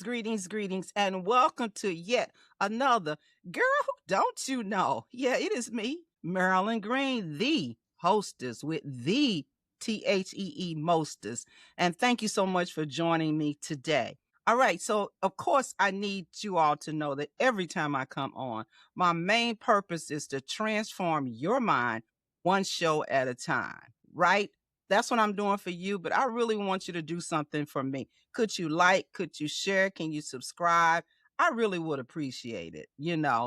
greetings, and welcome to yet another Girl, Don't You Know? Yeah, it is me, Marilyn Green, the hostess with the THEE mostest. And thank you so much for joining me today. All right, so of course, I need you all to know that every time I come on, my main purpose is to transform your mind one show at a time, right? That's what I'm doing for you, but I really want you to do something for me. Could you like, could you share, can you subscribe? I really would appreciate it.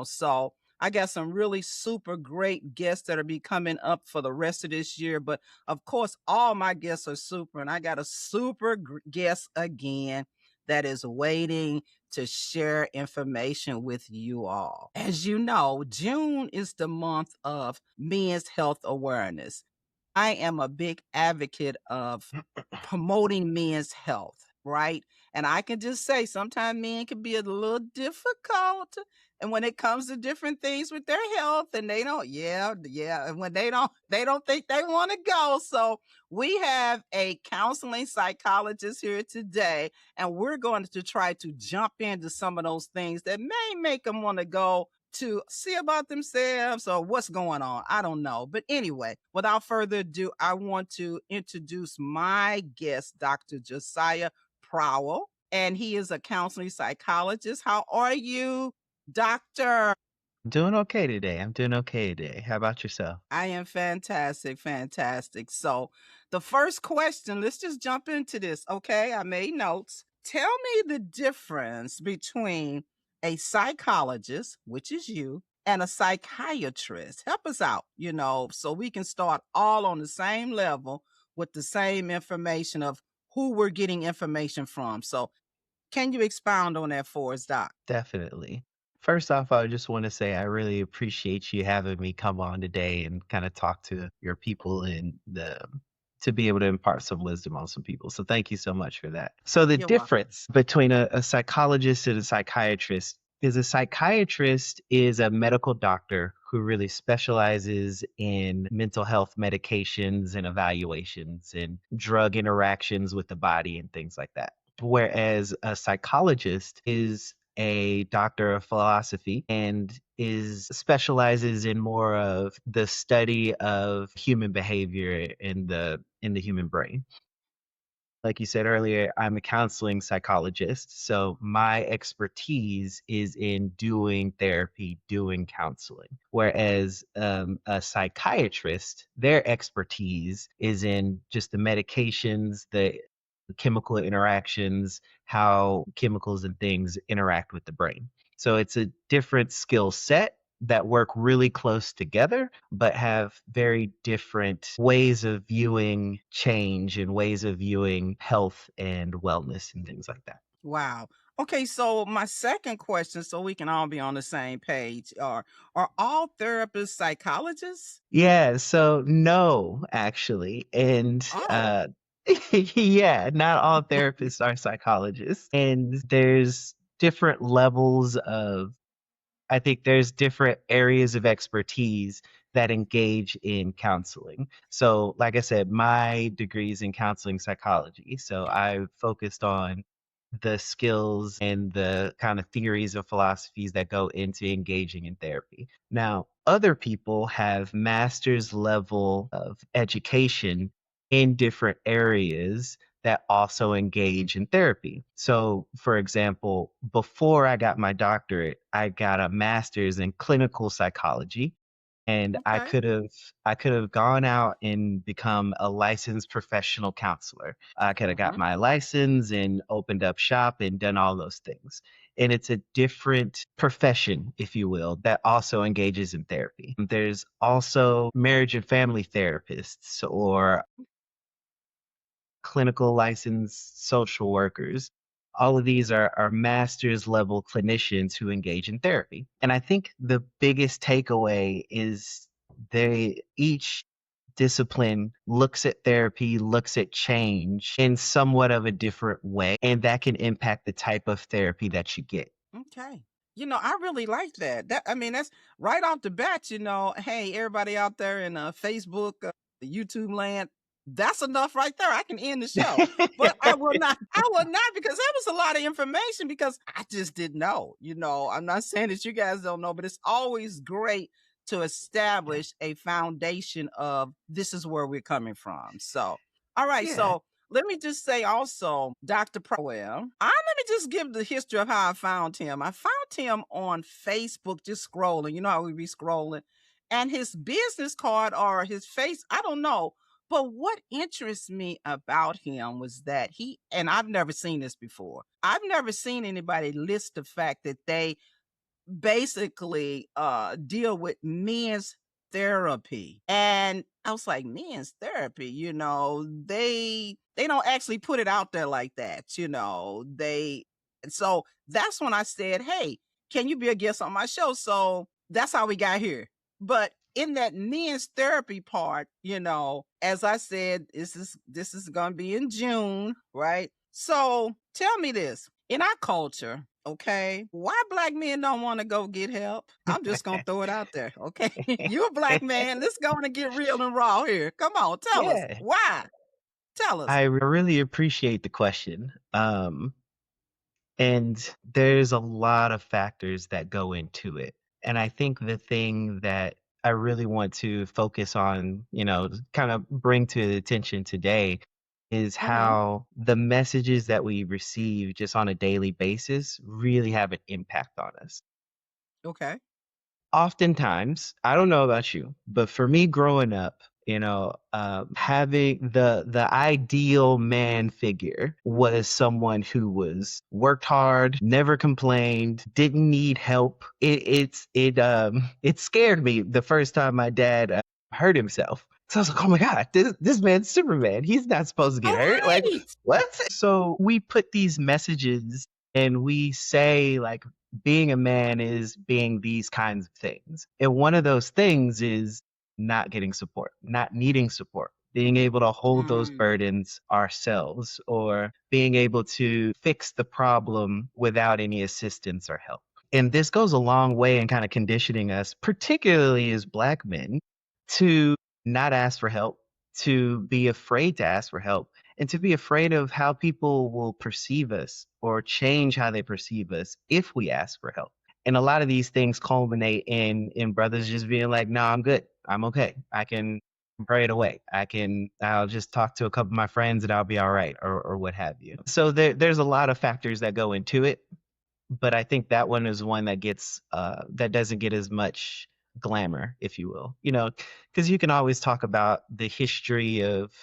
So I got some really super great guests that'll be coming up for the rest of this year. But of course, all my guests are super, and I got a super guest again that is waiting to share information with you all. As you know, June is the month of men's health awareness. I am a big advocate of promoting men's health, right? And I can just say sometimes men can be a little difficult. And when it comes to different things with their health, and they don't, yeah. And when they don't think they want to go. So we have a counseling psychologist here today, and we're going to try to jump into some of those things that may make them want to go to see about themselves or what's going on. I don't know. But anyway, without further ado, I want to introduce my guest, Dr. Jusiah Prowell, and he is a counseling psychologist. How are you, doctor? Doing okay today. I'm doing okay today. How about yourself? I am fantastic. So, the first question, let's just jump into this, okay? I made notes. Tell me the difference between a psychologist, which is you, and a psychiatrist. Help us out, so we can start all on the same level with the same information of who we're getting information from. So, can you expound on that for us, Doc? Definitely. First off, I just want to say I really appreciate you having me come on today and kind of talk to your people and to be able to impart some wisdom on some people. So thank you so much for that. So the You're welcome. difference between a psychologist and a psychiatrist is a psychiatrist is a medical doctor who really specializes in mental health medications and evaluations and drug interactions with the body and things like that. Whereas a psychologist is a doctor of philosophy and is specializes in more of the study of human behavior in the human brain. Like you said earlier, I'm a counseling psychologist, so my expertise is in doing therapy, doing counseling. Whereas a psychiatrist, their expertise is in just the medications, the chemical interactions, how chemicals and things interact with the brain. So it's a different skill set that work really close together, but have very different ways of viewing change and ways of viewing health and wellness and things like that. Wow. Okay, so my second question, so we can all be on the same page, are all therapists psychologists? Yeah, so no, actually. And Oh, yeah, not all therapists are psychologists. And there's different levels of I think there's different areas of expertise that engage in counseling. So, like I said, my degree is in counseling psychology. So I focused on the skills and the kind of theories or philosophies that go into engaging in therapy. Now, other people have master's level of education in different areas that also engage in therapy. So, for example, before I got my doctorate, I got a master's in clinical psychology, and okay. I could have gone out and become a licensed professional counselor. I could have got Hmm. my license and opened up shop and done all those things. And it's a different profession, if you will, that also engages in therapy. There's also marriage and family therapists or clinical licensed social workers. All of these are master's level clinicians who engage in therapy. And I think the biggest takeaway is they each discipline looks at therapy, looks at change in somewhat of a different way, and that can impact the type of therapy that you get. Okay. I really like that. That's right off the bat, hey, everybody out there in Facebook, YouTube land. That's enough right there. I can end the show. But I will not because there was a lot of information because I just didn't know. I'm not saying that you guys don't know, but it's always great to Yeah. establish a foundation of this is where we're coming from. So, all right. Yeah. So let me just say also, Dr. Prowell, let me just give the history of how I found him. I found him on Facebook just scrolling. You know how we be scrolling. And his business card or his face, I don't know, but what interests me about him was that and I've never seen this before. I've never seen anybody list the fact that they basically deal with men's therapy. And I was like, men's therapy, they don't actually put it out there like that, and so that's when I said, hey, can you be a guest on my show? So that's how we got here. But in that men's therapy part, as I said, this is gonna be in June, right? So tell me this. In our culture, okay, why black men don't want to go get help? I'm just gonna throw it out there, okay? You're a black man. Let's go on and get real and raw here. Come on, tell us Yeah. why. Tell us. I really appreciate the question. And there's a lot of factors that go into it. And I think the thing that I really want to focus on, kind of bring to attention today is Mm-hmm. how the messages that we receive just on a daily basis really have an impact on us. Okay. Oftentimes, I don't know about you, but for me growing up, having the ideal man figure was someone who was worked hard, never complained, didn't need help. It scared me the first time my dad hurt himself. So I was like, oh my God, this man's Superman. He's not supposed to All get hurt. Like, right. what? So we put these messages and we say like being a man is being these kinds of things. And one of those things is not getting support, not needing support, being able to hold those Mm, burdens ourselves, or being able to fix the problem without any assistance or help. And this goes a long way in kind of conditioning us, particularly as Black men, to not ask for help, to be afraid to ask for help, and to be afraid of how people will perceive us or change how they perceive us if we ask for help. And a lot of these things culminate in brothers just being like, "No, I'm good. I'm okay. I can pray it away. I'll just talk to a couple of my friends and I'll be all right," or what have you. So there's a lot of factors that go into it, but I think that one is one that gets that doesn't get as much glamour, if you will. Because you can always talk about the history of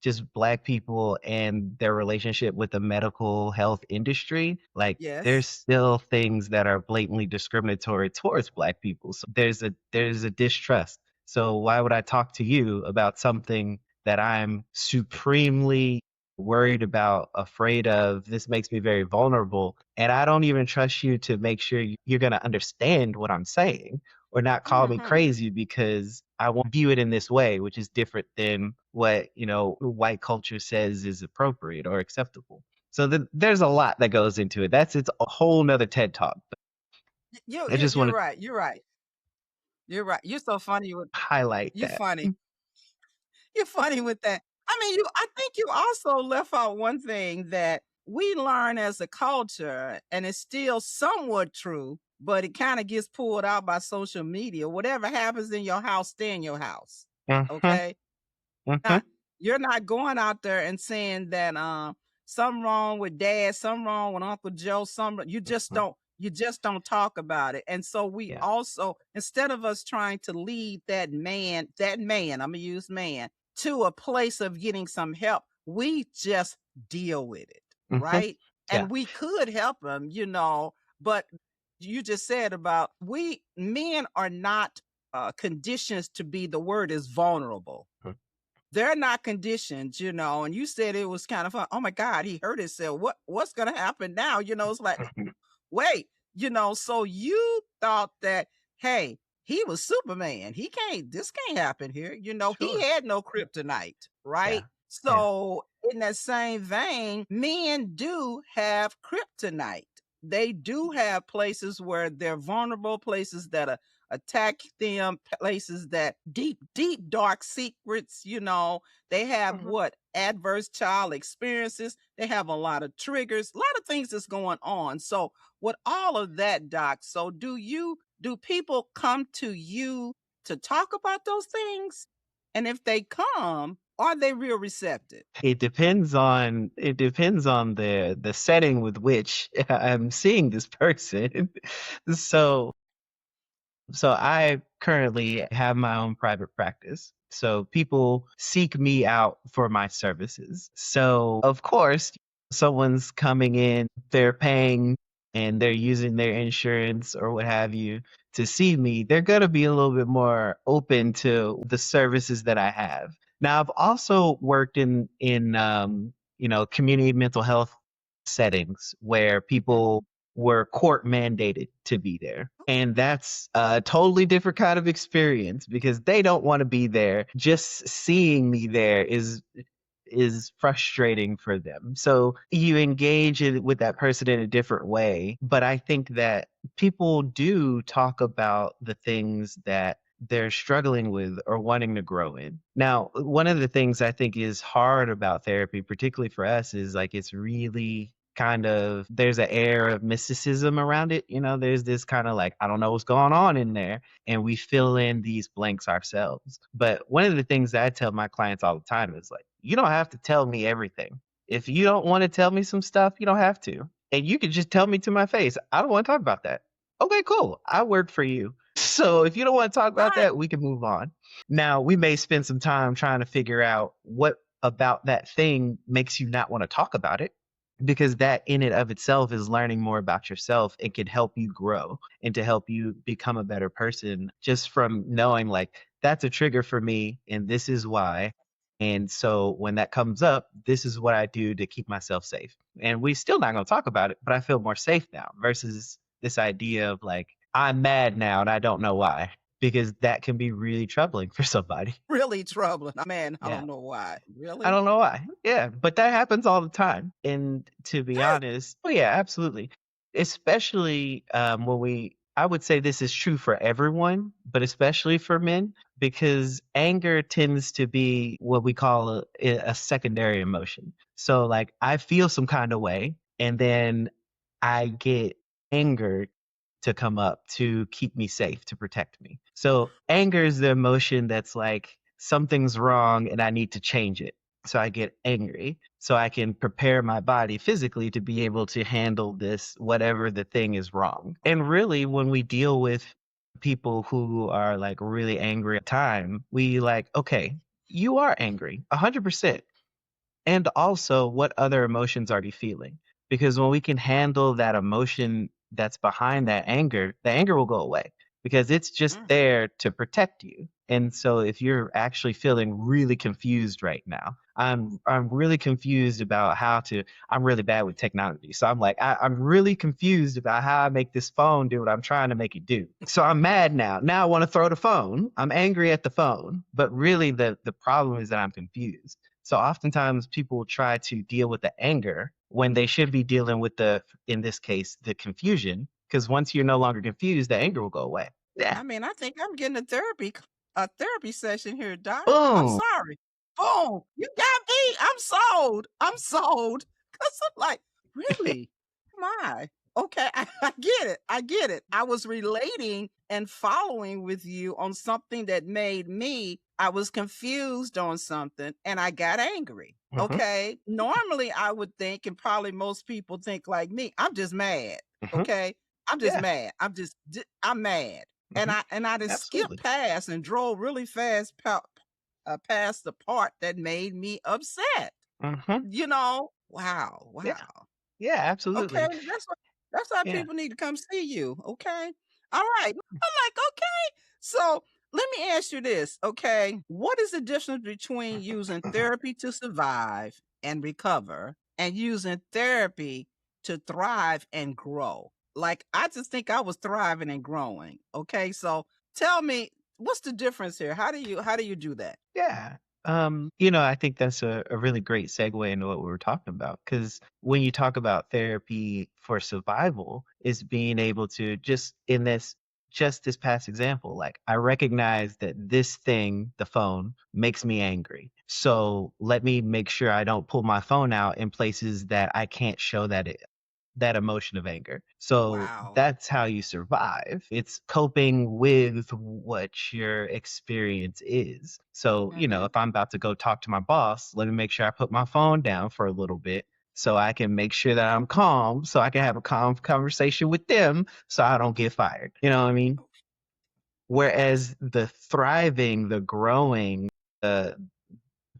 just Black people and their relationship with the medical health industry. Like there's yes. still things that are blatantly discriminatory towards Black people. So there's a distrust. So why would I talk to you about something that I'm supremely worried about, afraid of? This makes me very vulnerable. And I don't even trust you to make sure you're going to understand what I'm saying or not call me Hmm. crazy because I won't view it in this way, which is different than what, white culture says is appropriate or acceptable. So there's a lot that goes into it. It's a whole nother TED talk. But You, I you, just want you're to right. You're right. You're right. You're so funny with highlight you. that. Funny. You're funny with that. I mean, I think you also left out one thing that we learn as a culture, and it's still somewhat true, but it kind of gets pulled out by social media. Whatever happens in your house, stay in your house. Uh-huh, Okay. uh-huh, Not you're not going out there and saying that something wrong with dad, something wrong with Uncle Joe, uh-huh. you just don't talk about it. And so we Yeah. also, instead of us trying to lead that man, I'm gonna use man, to a place of getting some help, we just deal with it, Uh-huh. right? Yeah. And we could help him, but you just said about we men are not conditions to be, the word is vulnerable. They're not conditioned, and you said it was kind of fun. Oh my God, he hurt himself. What's gonna happen now? It's like, wait, so you thought that, hey, he was Superman. This can't happen here. He Sure. had no kryptonite, right? Yeah. Yeah. So in that same vein, men do have kryptonite. they do have places where they're vulnerable, places that attack them, places that deep dark secrets, they have Mhm. what adverse child experiences, they have a lot of triggers, a lot of things that's going on. So with all of that, doc, so do people come to you to talk about those things? And if they come, are they real receptive? It depends on the setting with which I'm seeing this person. So so I currently have my own private practice. So people seek me out for my services. So of course, someone's coming in, they're paying and they're using their insurance or what have you to see me. They're going to be a little bit more open to the services that I have. Now, I've also worked in community mental health settings where Mhm. people were court mandated to be there. And that's a totally different kind of experience because they don't want to be there. Just seeing me there is frustrating for them. So you engage with that person in a different way. But I think that people do talk about the things that they're struggling with or wanting to grow in. Now, one of the things I think is hard about therapy, particularly for us, is like it's really kind of there's an air of mysticism around it. There's this kind of like, I don't know what's going on in there. And we fill in these blanks ourselves. But one of the things that I tell my clients all the time is like, you don't have to tell me everything. If you don't want to tell me some stuff, you don't have to. And you can just tell me to my face, I don't want to talk about that. Okay, cool. I work for you. So if you don't want to talk about Right. that, we can move on. Now, we may spend some time trying to figure out what about that thing makes you not want to talk about it, because that in and of itself is learning more about yourself. It can help you grow and to help you become a better person just from knowing like that's a trigger for me and this is why. And so when that comes up, this is what I do to keep myself safe. And we still not going to talk about it, but I feel more safe now versus this idea of like, I'm mad now and I don't know why, because that can be really troubling for somebody. Really troubling. Man, I Yeah. don't know why. I Really? don't know why. Yeah, but that happens all the time. And to be honest, oh yeah, absolutely. Especially I would say this is true for everyone, but especially for men, because anger tends to be what we call a secondary emotion. So like I feel some kind of way, and then I get angered to come up to keep me safe, to protect me. So anger is the emotion that's like something's wrong and I need to change it. So I get angry so I can prepare my body physically to be able to handle this, whatever the thing is wrong. And really, when we deal with people who are like really angry at time, we like, okay, you are angry 100%. And also, what other emotions are you feeling? Because when we can handle that emotion that's behind that anger, the anger will go away because it's just Mm. there to protect you. And so if you're actually feeling really confused right now, I'm really confused about how to I'm really bad with technology. So I'm like, I'm really confused about how I make this phone do what I'm trying to make it do. So I'm mad now. Now I want to throw the phone. I'm angry at the phone. But really the problem is that I'm confused. So oftentimes people try to deal with the anger when they should be dealing with in this case, the confusion. Because once you're no longer confused, the anger will go away. Yeah. I mean, I think I'm getting a therapy session here, doc. I'm Boom. sorry. Boom, you got me. I'm sold. I'm sold. 'Cause I'm like, really? My. Okay, I get it. I get it. I was relating and following with you on something that made me I was confused on something and I got angry. Hmm. Okay. Normally I would think, and probably most people think like me, I'm just mad. Hmm. Okay. I'm just Yeah. mad. I'm mad. And Hmm. I just skipped Absolutely. past and drove really fast past the part that made me upset. Hmm. Wow, Yeah. wow. Yeah. Okay, Absolutely. that's why Yeah. people need to come see you. Okay, all right. I'm like, okay. So let me ask you this. Okay, what is the difference between using therapy to survive and recover, and using therapy to thrive and grow? Like, I just think I was thriving and growing. Okay, so tell me what's the difference here? How do you do that? Yeah. I think that's a really great segue into what we were talking about. Because when you talk about therapy for survival, is being able to just this past example, like I recognize that this thing, the phone, makes me angry. So let me make sure I don't pull my phone out in places that I can't show that emotion of anger. So Wow. that's how you survive. It's coping with what your experience is. So, Mm-hmm. if I'm about to go talk to my boss, let me make sure I put my phone down for a little bit so I can make sure that I'm calm, so I can have a calm conversation with them so I don't get fired. You know what I mean? Whereas the thriving, the growing, the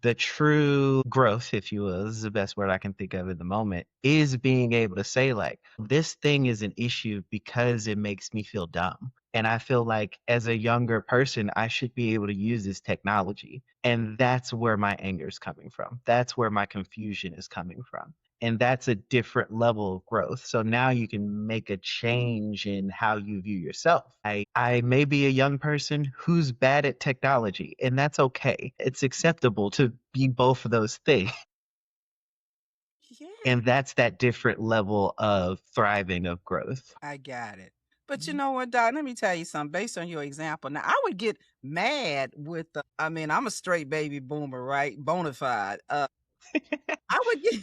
the true growth, if you will, this is the best word I can think of at the moment, is being able to say, like, this thing is an issue because it makes me feel dumb. And I feel like as a younger person, I should be able to use this technology. And that's where my anger is coming from. That's where my confusion is coming from. And that's a different level of growth. So now you can make a change in how you view yourself. I may be a young person who's bad at technology, and that's okay. It's acceptable to be both of those things. Yeah, And that's that different level of thriving, of growth. I got it. But you know what, Doc? Let me tell you something based on your example. Now, I would get mad with I mean, I'm a straight baby boomer, right? Bona fide. I would get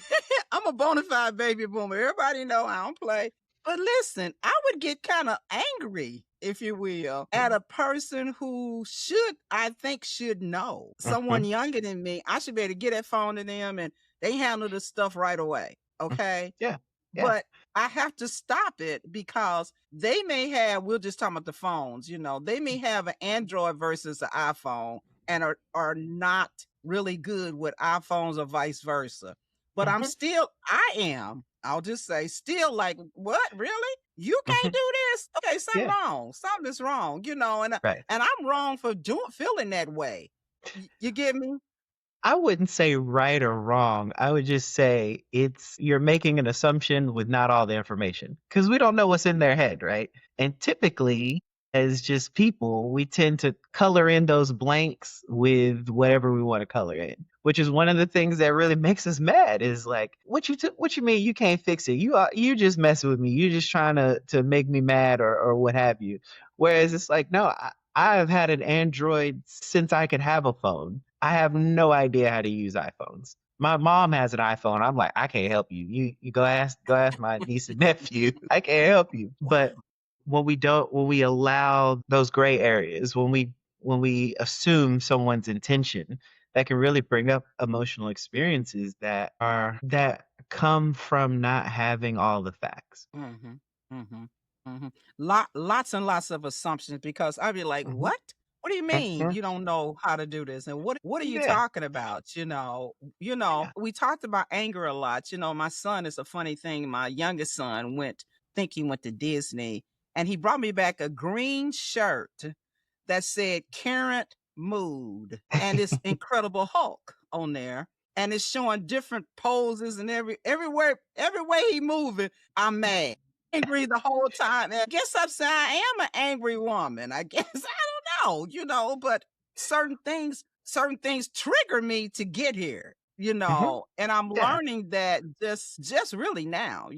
I'm a bona fide baby boomer. Everybody know I don't play. But listen, I would get kind of angry, if you will, at a person who I think should know. Someone Mhm. younger than me, I should be able to get that phone to them and they handle the stuff right away. Mm. Okay. Yeah. Yeah. But I have to stop it because they may have, we're just talking about the phones, they may have an Android versus an iPhone and are not really good with iPhones or vice versa. But Mhm. I'll just say, still like, what? Really? You can't Mhm. do this? Okay, something Yeah. wrong. Something's wrong, Right. and I'm wrong for feeling that way. You get me? I wouldn't say right or wrong. I would just say you're making an assumption with not all the information because we don't know what's in their head, right? And typically, as just people, we tend to color in those blanks with whatever we want to color in, which is one of the things that really makes us mad. Is like, what you mean you can't fix it? You just messing with me. You're just trying to make me mad or what have you. Whereas it's like, no, I've had an Android since I could have a phone. I have no idea how to use iPhones. My mom has an iPhone. I'm like, I can't help you. You go ask my niece and nephew. I can't help you. But when we allow those gray areas, when we assume someone's intention, that can really bring up emotional experiences that come from not having all the facts. Mhm. Mhm. Mhm. Lots and lots of assumptions because I'd be like, Mhm. "What? What do you mean Mhm. you don't know how to do this? And what are you Yeah. talking about?" Yeah. We talked about anger a lot. My son is a funny thing. My youngest son he went to Disney and he brought me back a green shirt that said current mood and it's Incredible Hulk on there. And it's showing different poses and every way he moving, I'm mad. Angry the whole time. And I guess I'm saying I am an angry woman. I guess I don't know, but certain things trigger me to get here, Mhm. and I'm Yeah. learning that just really now,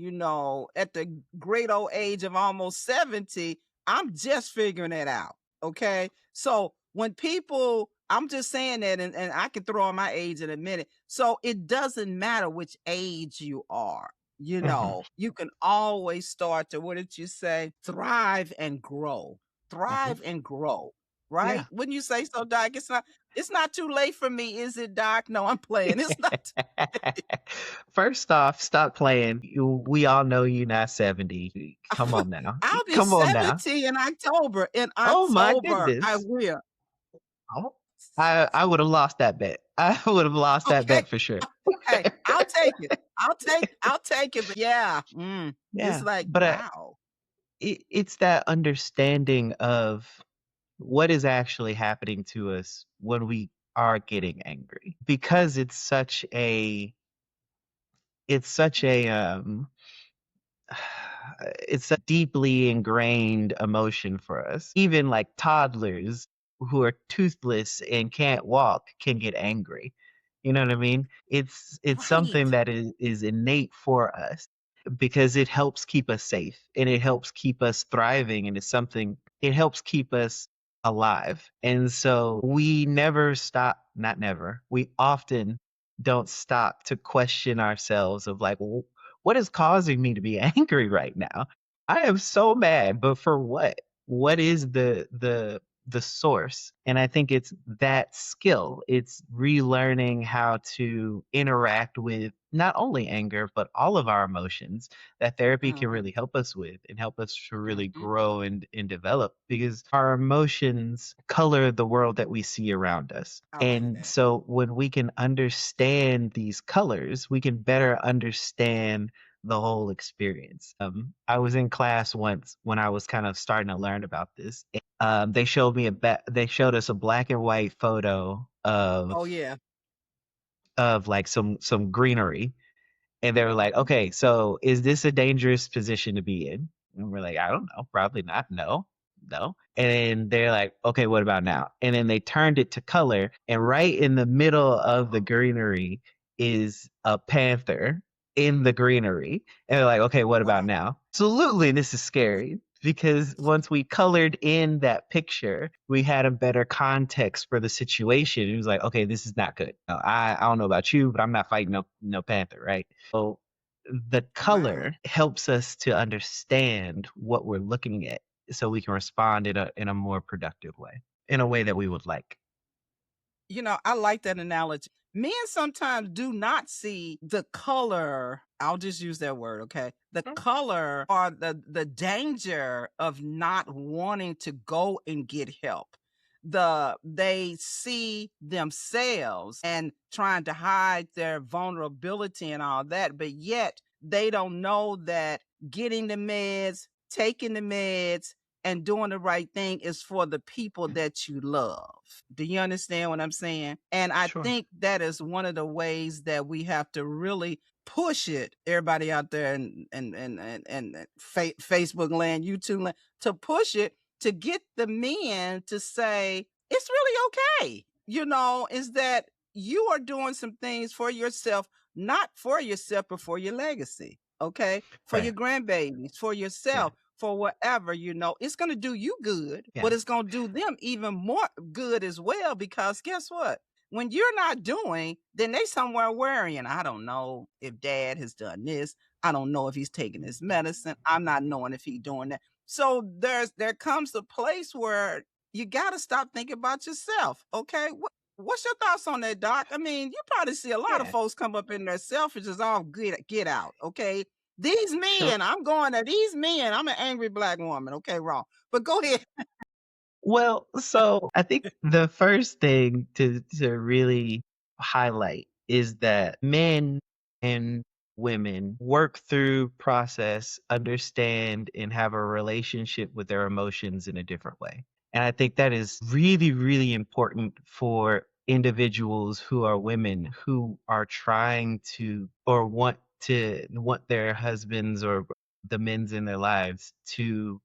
at the great old age of almost 70, I'm just figuring it out. Okay. So when people, I'm just saying that, and I can throw on my age in a minute. So it doesn't matter which age you are. Mhm. You can always start to, what did you say? Thrive and grow. Mhm. Thrive and grow. Right? Yeah. Wouldn't you say so, Doc? It's not too late for me, is it, Doc? No, I'm playing. It's not. First off, stop playing. We all know you're not 70. Come on now. I'll be Come on now. 70 in October. In Oh my October, I goodness. will. Oh, I would have lost that bet. I would have lost that Okay. bet for sure. Hey, I'll take it. I'll take it. But yeah, it's Yeah, like, but wow. it's that understanding of what is actually happening to us when we are getting angry because it's such a it's a deeply ingrained emotion for us. Even like toddlers who are toothless and can't walk can get angry. You know what I mean? It's Right. something that is innate for us because it helps keep us safe and it helps keep us thriving, and it's something, it helps keep us alive. And so we never stop, not never, we often don't stop to question ourselves of like, well, what is causing me to be angry right now? I am so mad, but for what? What is the source? And I think it's that skill. It's relearning how to interact with not only anger, but all of our emotions that therapy can Mhm, really help us with and help us to really mhm. grow and develop, because our emotions color the world that we see around us. I like And that. so when we can understand these colors, we can better understand the whole experience. I was in class once when I was kind of starting to learn about this. They showed us a black and white photo Oh, yeah. of like some greenery, and they were like, okay, so is this a dangerous position to be in? And we're like, I don't know, probably not. No, no. And they're like, okay, what about now? And then they turned it to color, and right in the middle of the greenery is a panther in the greenery. And they're like, okay, what Wow. about now? Absolutely, this is scary because once we colored in that picture, we had a better context for the situation. It was like, okay, this is not good. No, I don't know about you, but I'm not fighting no panther, right? So the Wow. color helps us to understand what we're looking at so we can respond in a more productive way, in a way that we would like. I like that analogy. Men sometimes do not see the color. I'll just use that word, okay? The Mm. color or the danger of not wanting to go and get help. They see themselves and trying to hide their vulnerability and all that, but yet they don't know that getting the meds, taking the meds, and doing the right thing is for the people that you love. Do you understand what I'm saying? And I Sure. think that is one of the ways that we have to really push it. Everybody out there and Facebook land, YouTube land, to push it to get the men to say it's really okay. Is that you are doing some things for yourself, not for yourself, but for your legacy. Okay, for Right. your grandbabies, for Yeah. yourself, for whatever, it's going to do you good, Yeah. but it's going to do them even more good as well. Because guess what? When you're not doing, then they somewhere worrying. I don't know if dad has done this. I don't know if he's taking his medicine. I'm not knowing if he's doing that. So there comes a place where you got to stop thinking about yourself. Okay. What's your thoughts on that, Doc? I mean, you probably see a lot of Yeah. folks come up in there selfish as all get out. Okay. These Sure. men, I'm going at these men. I'm an angry black woman. Okay, wrong. But go ahead. Well, so I think the first thing to really highlight is that men and women work through, process, understand, and have a relationship with their emotions in a different way. And I think that is really, really important for individuals who are women who are trying to or want their husbands or the men's in their lives to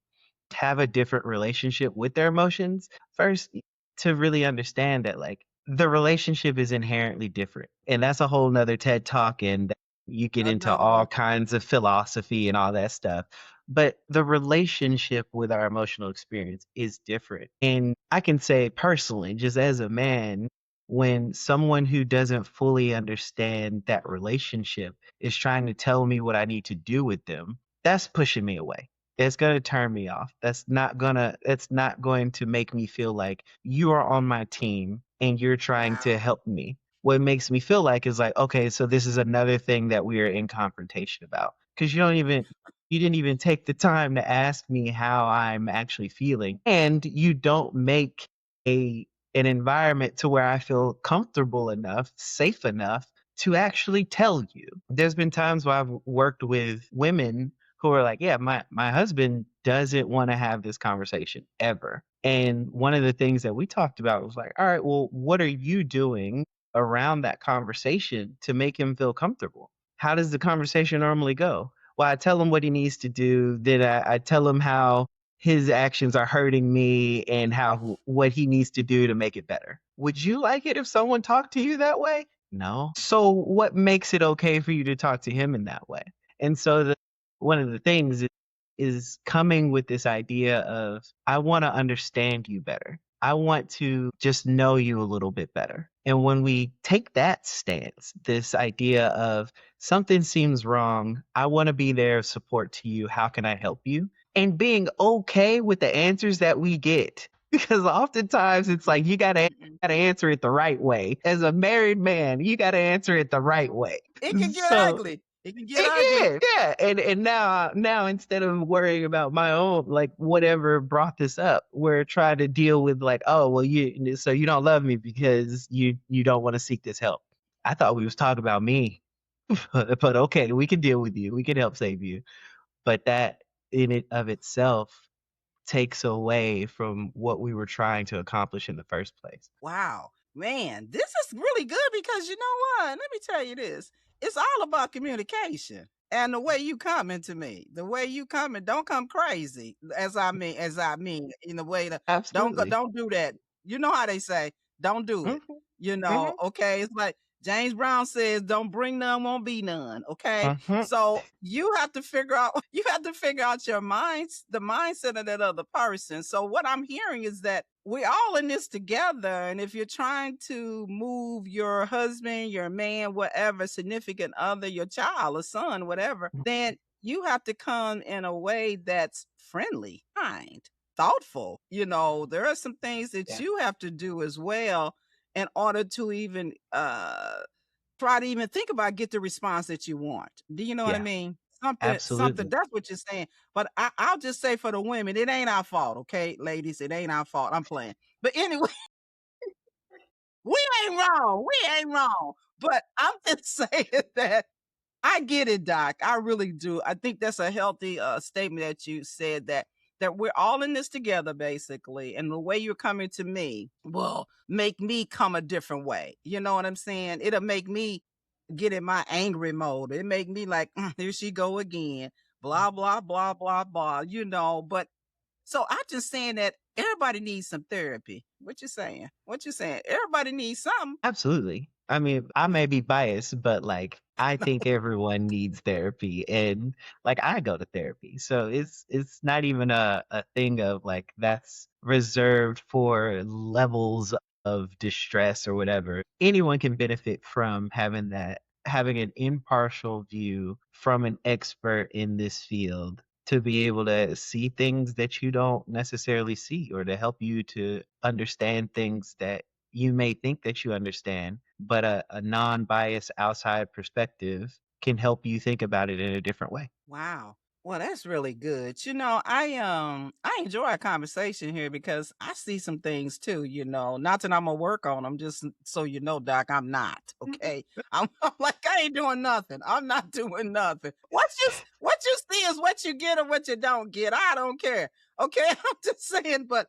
have a different relationship with their emotions. First, to really understand that like the relationship is inherently different, and that's a whole nother TED talk, and you get into Another all one. kinds of philosophy and all that stuff. But the relationship with our emotional experience is different, and I can say personally, just as a man, when someone who doesn't fully understand that relationship is trying to tell me what I need to do with them, that's pushing me away. It's gonna turn me off. It's not going to make me feel like you are on my team and you're trying to Wow. help me. What makes me feel like is like, okay, so this is another thing that we are in confrontation about. Because you didn't even take the time to ask me how I'm actually feeling. And you don't make a an environment to where I feel comfortable enough, safe enough to actually tell you. There's been times where I've worked with women who are like, yeah, my husband doesn't want to have this conversation ever. And one of the things that we talked about was like, all right, well, what are you doing around that conversation to make him feel comfortable? How does the conversation normally go? Well, I tell him what he needs to do. Then I tell him how his actions are hurting me and how what he needs to do to make it better. Would you like it if someone talked to you that way? No. So what makes it okay for you to talk to him in that way? And so one of the things is coming with this idea of, I want to understand you better. I want to just know you a little bit better. And when we take that stance, this idea of something seems wrong, I want to be there support to you. How can I help you? And being okay with the answers that we get. Because oftentimes it's like you gotta answer it the right way. As a married man, you gotta answer it the right way. It can get So ugly. It can get ugly. it is, yeah. And now instead of worrying about my own, like whatever brought this up, we're trying to deal with like, oh well, you don't love me because you don't want to seek this help. I thought we was talking about me, but okay, we can deal with you. We can help save you. But that in it of itself takes away from what we were trying to accomplish in the first place. Wow, man, this is really good because you know what? Let me tell you this. It's all about communication and the way you coming to me, the way you coming. Don't come crazy, as I mean, in the way that Absolutely. don't do that. You know how they say, don't do it. Hmm. You know, Hmm. okay? It's like James Brown says, "Don't bring none, won't be none." Okay, Hmm. so you have to figure out you have to figure out your minds, the mindset of that other person. So what I'm hearing is that we're all in this together. And if you're trying to move your husband, your man, whatever, significant other, your child, a son, whatever, then you have to come in a way that's friendly, kind, thoughtful. You know, there are some things that Yeah. you have to do as well in order to even try to even think about get the response that you want. Do you know what I Yeah. mean? Something. Absolutely. That's what you're saying. But I'll just say for the women, it ain't our fault, okay, ladies. It ain't our fault. I'm playing. But anyway, we ain't wrong. We ain't wrong. But I'm just saying that I get it, Doc. I really do. I think that's a healthy statement that you said that we're all in this together, basically. And the way you're coming to me will make me come a different way. You know what I'm saying? It'll make me get in my angry mode. It make me like, here she go again. Blah blah blah blah blah. You know, but so I'm just saying that everybody needs some therapy. What you saying? What you saying? Everybody needs something. Absolutely. I mean, I may be biased, but like I think everyone needs therapy and like I go to therapy. So it's not even a thing of like that's reserved for levels of distress or whatever. Anyone can benefit from having an impartial view from an expert in this field to be able to see things that you don't necessarily see or to help you to understand things that you may think that you understand, but a non biased outside perspective can help you think about it in a different way. Wow. Well, that's really good. You know, I enjoy our conversation here because I see some things too, you know. Not that I'm gonna work on them, just so you know, Doc, I'm not. Okay. I'm like, I ain't doing nothing. I'm not doing nothing. What you see is what you get or what you don't get. I don't care. Okay. I'm just saying, but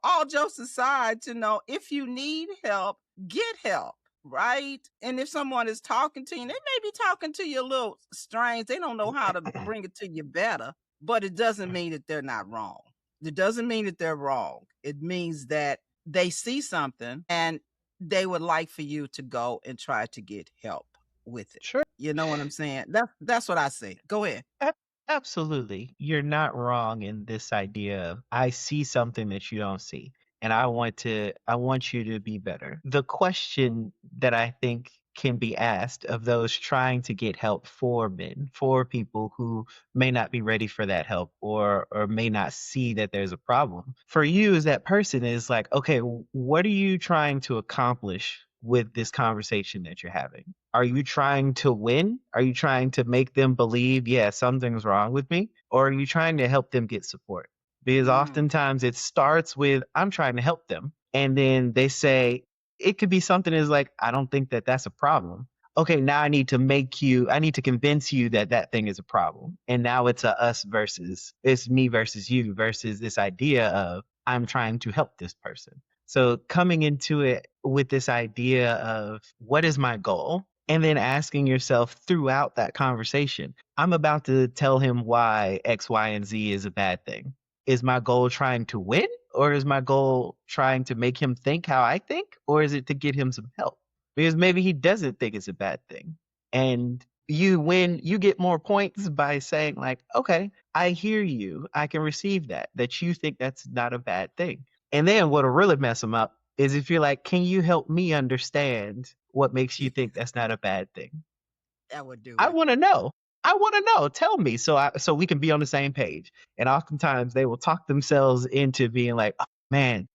all jokes aside, to know if you need help, get help, right? And if someone is talking to you, they may be talking to you a little strange. They don't know how to bring it to you better, but it doesn't mean that they're not wrong. It doesn't mean that they're wrong. It means that they see something and they would like for you to go and try to get help with it. Sure. You know what I'm saying? That's what I say. Go ahead. Ab- Absolutely. You're not wrong in this idea of I see something that you don't see and I want you to be better. The question that I think can be asked of those trying to get help for men, for people who may not be ready for that help or may not see that there's a problem. For you as that person is like, okay, what are you trying to accomplish with this conversation that you're having? Are you trying to win? Are you trying to make them believe, yeah, something's wrong with me? Or are you trying to help them get support? Because Mm, oftentimes it starts with, I'm trying to help them. And then they say, it could be something as like, I don't think that that's a problem. Okay, now I need to convince you that that thing is a problem. And now it's it's me versus you versus this idea of, I'm trying to help this person. So coming into it with this idea of what is my goal? And then asking yourself throughout that conversation, I'm about to tell him why X, Y, and Z is a bad thing. Is my goal trying to win, or is my goal trying to make him think how I think, or is it to get him some help? Because maybe he doesn't think it's a bad thing. And you win, you get more points by saying, like, okay, I hear you. I can receive that you think that's not a bad thing. And then what'll really mess them up is if you're like, can you help me understand what makes you think that's not a bad thing? That would do I it. want to know. I want to know. Tell me so we can be on the same page. And oftentimes they will talk themselves into being like, oh, man,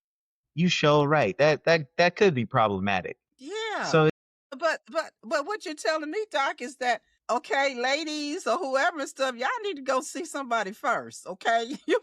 you sure right. That could be problematic. Yeah. So But what you're telling me, Doc, is that okay, ladies or whoever and stuff, y'all need to go see somebody first. Okay. You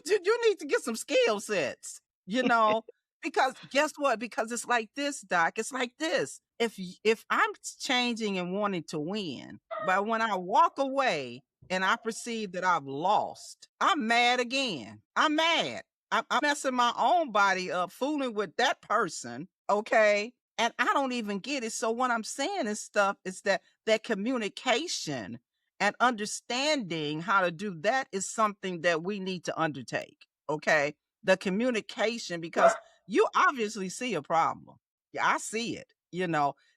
need to get some skill sets, you know, because guess what? Because it's like this, Doc. It's like this. If I'm changing and wanting to win, but when I walk away and I perceive that I've lost, I'm mad again. I'm mad. I'm messing my own body up, fooling with that person. Okay. And I don't even get it. So what I'm saying is stuff is that communication and understanding how to do that is something that we need to undertake. Okay. The communication, because you obviously see a problem. Yeah, I see it.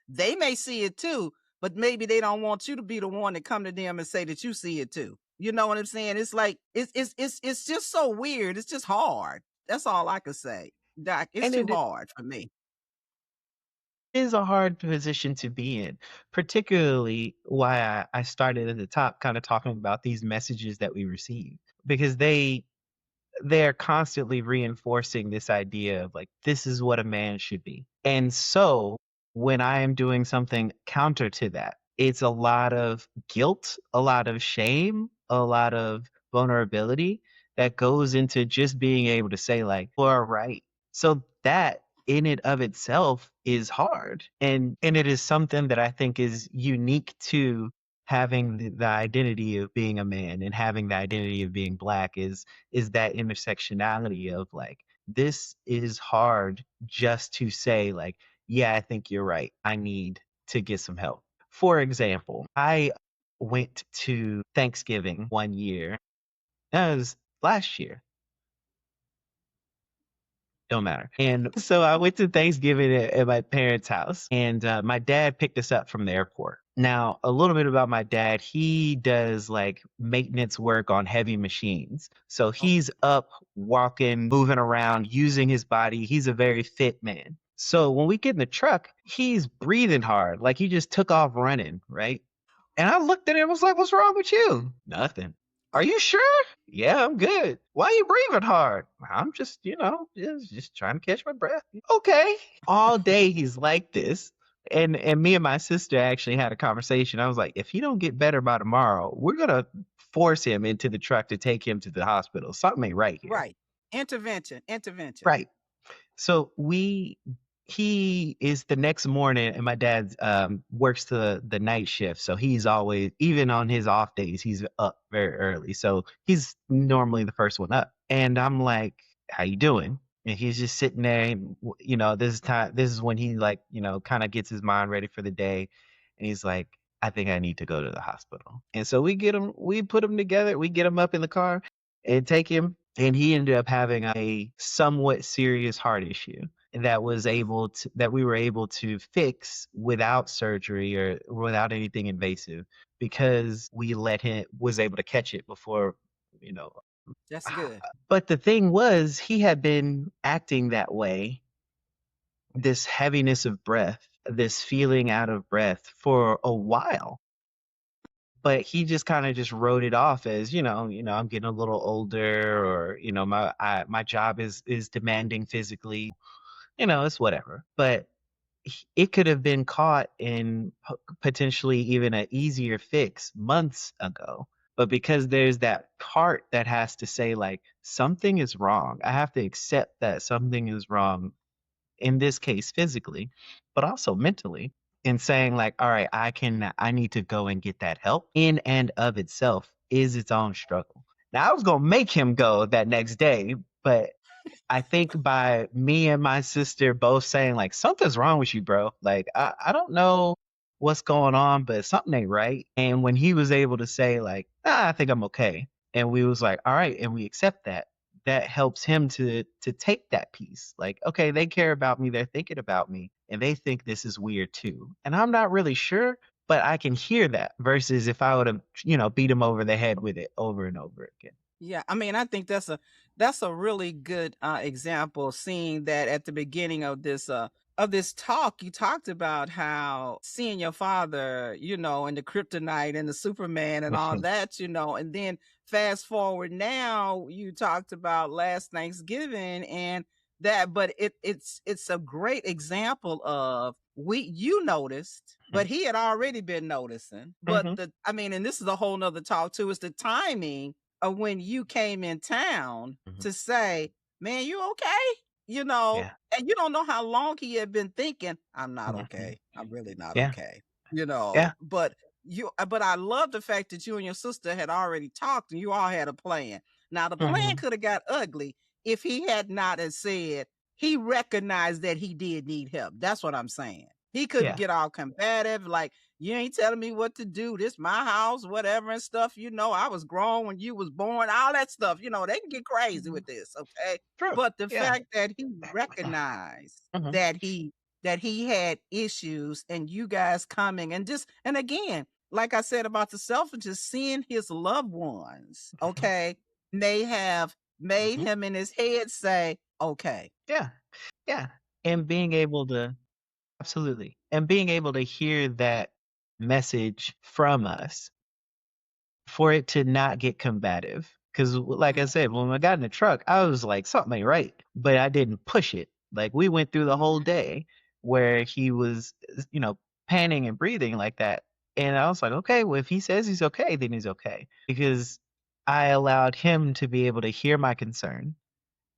They may see it too, but maybe they don't want you to be the one to come to them and say that you see it too. You know what I'm saying? It's like it's just so weird. It's just hard. That's all I could say. Doc, it's and too it hard for me. is a hard position to be in, particularly why I started at the top kind of talking about these messages that we receive because they're constantly reinforcing this idea of like this is what a man should be. And so when I am doing something counter to that, it's a lot of guilt, a lot of shame, a lot of vulnerability that goes into just being able to say like, "You are right." So that in it of itself is hard. And it is something that I think is unique to having the identity of being a man and having the identity of being black is that intersectionality of like this is hard just to say like yeah I think you're right, I need to get some help. For example, I went to Thanksgiving one year, that was last year, don't matter. And so I went to Thanksgiving at my parents' house, and my dad picked us up from the airport. Now, a little bit about my dad. He does like maintenance work on heavy machines. So he's up, walking, moving around, using his body. He's a very fit man. So when we get in the truck, he's breathing hard, like he just took off running, right? And I looked at him and was like, what's wrong with you? Nothing. Are you sure? Yeah, I'm good. Why are you breathing hard? I'm just, just trying to catch my breath. Okay. All day he's like this. And me and my sister actually had a conversation. I was like, if he don't get better by tomorrow, we're gonna force him into the truck to take him to the hospital. Something ain't right here. Right. Intervention, intervention. Right. So he is the next morning, and my dad works the night shift, so he's always, even on his off days, he's up very early. So he's normally the first one up, and I'm like, "How you doing?" And he's just sitting there, and this is when he like kind of gets his mind ready for the day, and he's like, "I think I need to go to the hospital." And so we put him together, we get him up in the car and take him. And he ended up having a somewhat serious heart issue that we were able to fix without surgery or without anything invasive because we let him was able to catch it before, you know. That's good. But the thing was, he had been acting that way, this heaviness of breath, this feeling out of breath for a while. But he just kind of just wrote it off as I'm getting a little older, or my job is demanding physically, it's whatever. But it could have been caught in potentially even an easier fix months ago. But because there's that part that has to say like something is wrong, I have to accept that something is wrong, in this case physically, but also mentally, in saying like, all right, I need to go and get that help, in and of itself is its own struggle. Now I was gonna make him go that next day, but I think by me and my sister both saying like something's wrong with you, bro. Like I don't know what's going on, but something ain't right. And when he was able to say like, I think I'm okay. And we was like, all right, and we accept that. that helps him to take that piece. Like, okay, they care about me, they're thinking about me, and they think this is weird too. And I'm not really sure, but I can hear that versus if I would have, beat him over the head with it over and over again. Yeah, I mean, I think that's a really good example. Seeing that at the beginning of this talk, you talked about how seeing your father, and the kryptonite and the Superman and all that, and then fast forward now, you talked about last Thanksgiving and that, but it's a great example of you noticed, but he had already been noticing. But Hmm. I mean, and this is a whole nother talk too, is the timing of when you came in town Hmm. to say, "Man, you okay?" Yeah. And you don't know how long he had been thinking, "I'm not Hmm. okay. I'm really not Yeah. okay." Yeah. But I love the fact that you and your sister had already talked and you all had a plan. Now the plan Hmm. could have got ugly if he had not have said he recognized that he did need help. That's what I'm saying. He couldn't Yeah. get all combative, like, you ain't telling me what to do. This my house, whatever and stuff. I was grown when you was born, all that stuff. They can get crazy Mhm. with this, okay? True. But the Yeah. fact that he recognized Hmm. that he had issues and you guys coming and again, like I said about the self, just seeing his loved ones, Hmm. okay, may have made Hmm. him in his head say, okay. Yeah. Yeah. And being able to absolutely. And being able to hear that message from us for it to not get combative. Because, like I Mm, said, when I got in the truck, I was like, something ain't right, but I didn't push it. Like, we went through the whole mm. day where he was, panning and breathing like that. And I was like, okay, well, if he says he's okay, then he's okay. Because I allowed him to be able to hear my concern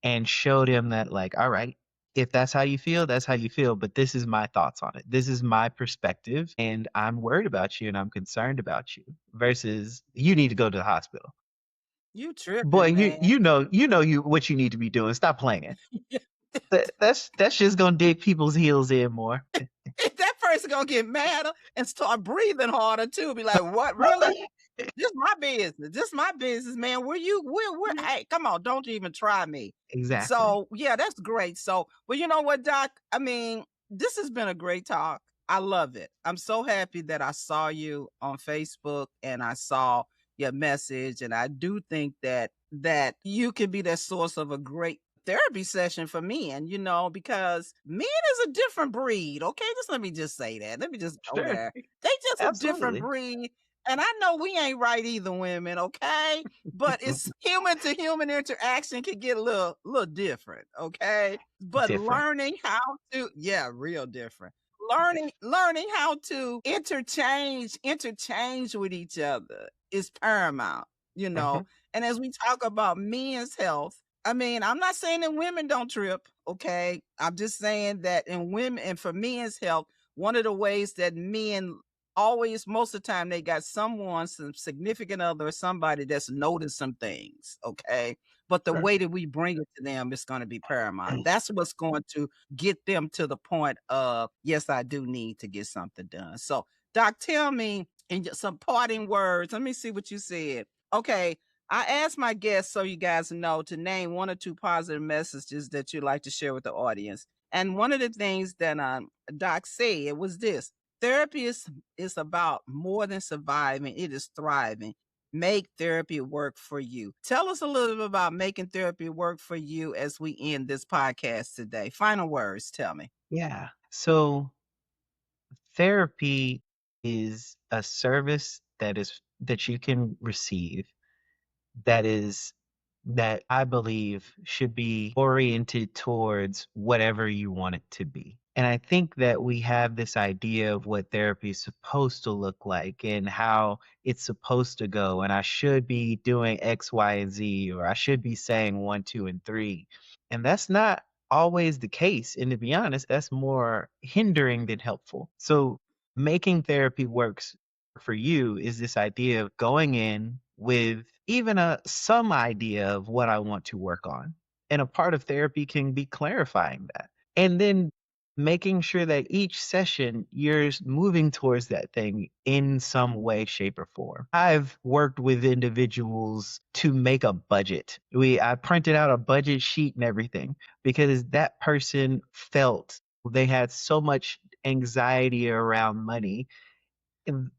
and showed him that, like, all right, if that's how you feel, that's how you feel, but this is my thoughts on it. This is my perspective, and I'm worried about you and I'm concerned about you versus you need to go to the hospital. You Boy, tripping, you man. you what you need to be doing. Stop playing. That's just gonna dig people's heels in more. That person gonna get madder and start breathing harder too. Be like, "What? Really? This my business. This my business, man. Where hey, come on, don't even try me." Exactly. So, yeah, that's great. So, well, you know what, Doc? I mean, this has been a great talk. I love it. I'm so happy that I saw you on Facebook and I saw your message. And I do think that you can be that source of a great therapy session for men, because men is a different breed. Okay, just let me just say that. Let me just go Sure. there. They just a different Absolutely. breed. And I know we ain't right either, women, okay? But it's human to human interaction can get a little different, okay? But Different. learning how to, yeah, real different. Learning how to interchange with each other is paramount, you know. Hmm. And as we talk about men's health, I mean, I'm not saying that women don't trip, okay? I'm just saying that in women and for men's health, one of the ways that men always, most of the time, they got someone, some significant other, or somebody that's noticed some things, okay? But the Sure. way that we bring it to them is going to be paramount. That's what's going to get them to the point of, yes, I do need to get something done. So, Doc, tell me in just some parting words. Let me see what you said. Okay, I asked my guests, so you guys know, to name one or two positive messages that you'd like to share with the audience. And one of the things that Doc said was this: therapy is about more than surviving; it is thriving. Make therapy work for you. Tell us a little bit about making therapy work for you as we end this podcast today. Final words. Tell me. Yeah. So therapy is a service that you can receive that I believe should be oriented towards whatever you want it to be. And I think that we have this idea of what therapy is supposed to look like and how it's supposed to go. And I should be doing X, Y, and Z, or I should be saying one, two, and three. And that's not always the case. And to be honest, that's more hindering than helpful. So making therapy works for you is this idea of going in with even some idea of what I want to work on. And a part of therapy can be clarifying that. And then making sure that each session you're moving towards that thing in some way, shape, or form. I've worked with individuals to make a budget. I printed out a budget sheet and everything because that person felt they had so much anxiety around money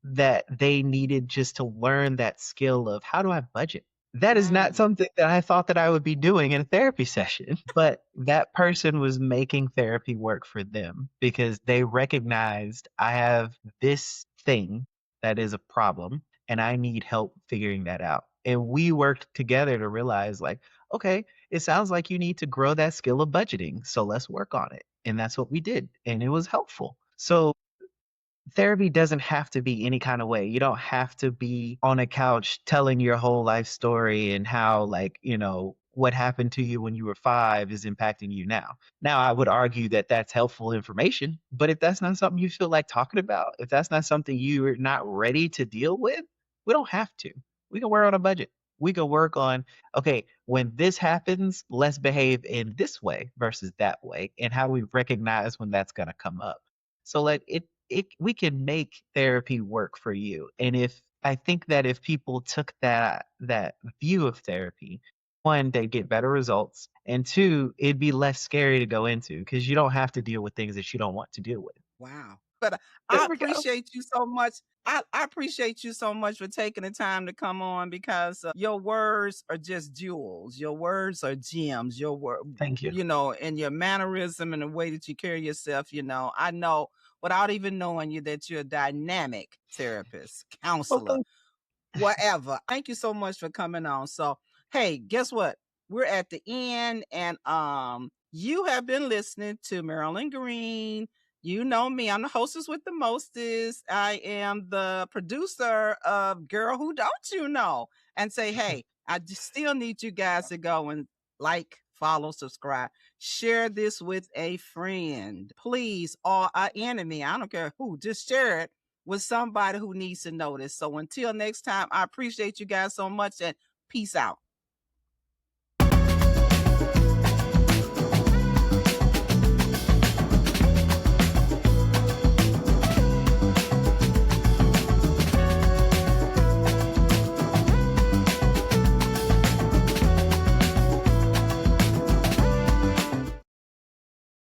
that they needed just to learn that skill of how do I budget? That is not Mm. something that I thought that I would be doing in a therapy session, but that person was making therapy work for them because they recognized I have this thing that is a problem and I need help figuring that out. And we worked together to realize, like, okay, it sounds like you need to grow that skill of budgeting. So let's work on it. And that's what we did. And it was helpful. So therapy doesn't have to be any kind of way. You don't have to be on a couch telling your whole life story and how, like, what happened to you when you were 5 is impacting you now. Now, I would argue that that's helpful information, but if that's not something you feel like talking about, if that's not something you're not ready to deal with, we don't have to. We can work on a budget. We can work on, okay, when this happens, let's behave in this way versus that way. And how do we recognize when that's going to come up? So, like, we can make therapy work for you. And if I think that if people took that view of therapy, one, they get better results, and two, it'd be less scary to go into because you don't have to deal with things that you don't want to deal with. Wow. But There I we go. appreciate you so much. I appreciate you so much for taking the time to come on because your words are just jewels. Your words are gems. Your word, Thank you. and your mannerism and the way that you carry yourself, I know without even knowing you that you're a dynamic therapist, Well, counselor, whatever. Thank you so much for coming on. So, hey, guess what? We're at the end, and you have been listening to Marilyn Green. You know me. I'm the hostess with the mostest. I am the producer of Girl Who Don't You Know? And say, hey, I just still need you guys to go and like, follow, subscribe, share this with a friend, please, or an enemy. I don't care who, just share it with somebody who needs to know this. So until next time, I appreciate you guys so much and peace out.